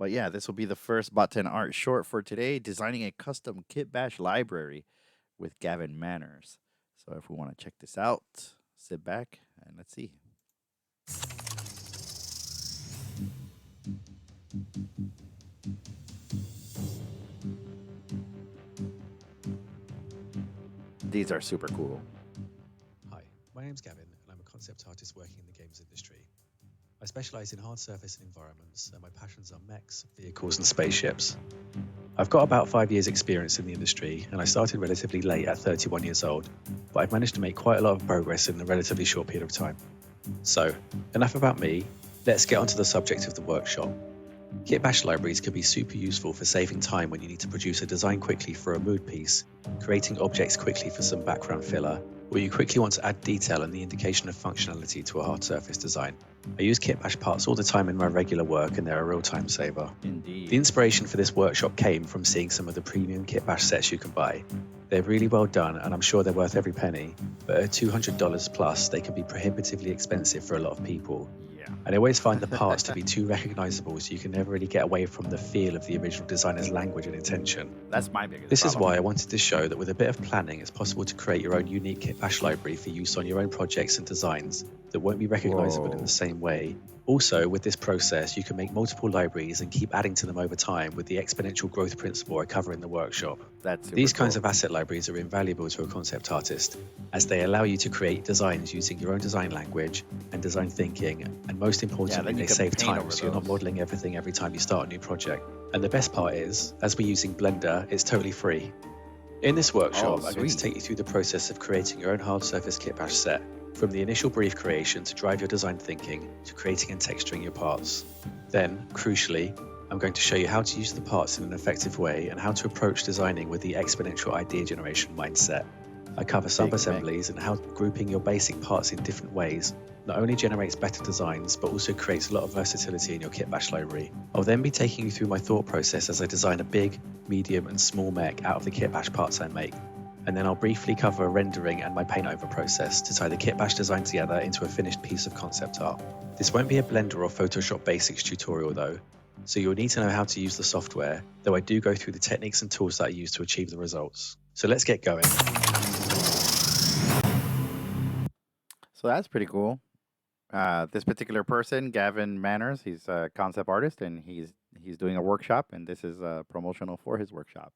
But yeah, this will be the first Bot10 art short for today, designing a custom kit bash library with Gavin Manners. So if we want to check this out, sit back and let's see. These are super cool. Hi, my name's Gavin, and I'm a concept artist working in the games industry. I specialise in hard surface environments, and my passions are mechs, vehicles, and spaceships. I've got about 5 years' experience in the industry, and I started relatively late at 31 years old, but I've managed to make quite a lot of progress in a relatively short period of time. So, enough about me, let's get onto the subject of the workshop. Kit bash libraries can be super useful for saving time when you need to produce a design quickly for a mood piece, creating objects quickly for some background filler, or you quickly want to add detail and the indication of functionality to a hard surface design. I use kit bash parts all the time in my regular work, and they're a real time saver. Indeed. The inspiration for this workshop came from seeing some of the premium kit bash sets you can buy. They're really well done, and I'm sure they're worth every penny, but at $200 plus, they can be prohibitively expensive for a lot of people. And I always find the parts to be too recognizable, so you can never really get away from the feel of the original designer's language and intention. That's my biggest This is problem. why I wanted to show that with a bit of planning, it's possible to create your own unique kit bash library for use on your own projects and designs that won't be recognizable in the same way. Also, with this process, you can make multiple libraries and keep adding to them over time with the exponential growth principle I cover in the workshop. That's super These cool. kinds of asset libraries are invaluable to a concept artist, as they allow you to create designs using your own design language and design thinking, and most importantly, then you they can save paint time over so you're not those. modeling everything every time you start a new project. And the best part is, as we're using Blender, it's totally free. In this workshop, I'm going to sweet. take you through the process of creating your own hard surface kit bash set, from the initial brief creation to drive your design thinking, to creating and texturing your parts. Then, crucially, I'm going to show you how to use the parts in an effective way and how to approach designing with the exponential idea generation mindset. I cover sub-assemblies and how grouping your basic parts in different ways not only generates better designs, but also creates a lot of versatility in your kit bash library. I'll then be taking you through my thought process as I design a big, medium, and small mech out of the kit bash parts I make. And then I'll briefly cover rendering and my paint over process to tie the kit bash design together into a finished piece of concept art. This won't be a Blender or Photoshop basics tutorial though, so you'll need to know how to use the software, though I do go through the techniques and tools that I use to achieve the results. So let's get going. So that's pretty cool. This particular person, Gavin Manners, he's a concept artist and he's doing a workshop, and this is promotional for his workshop.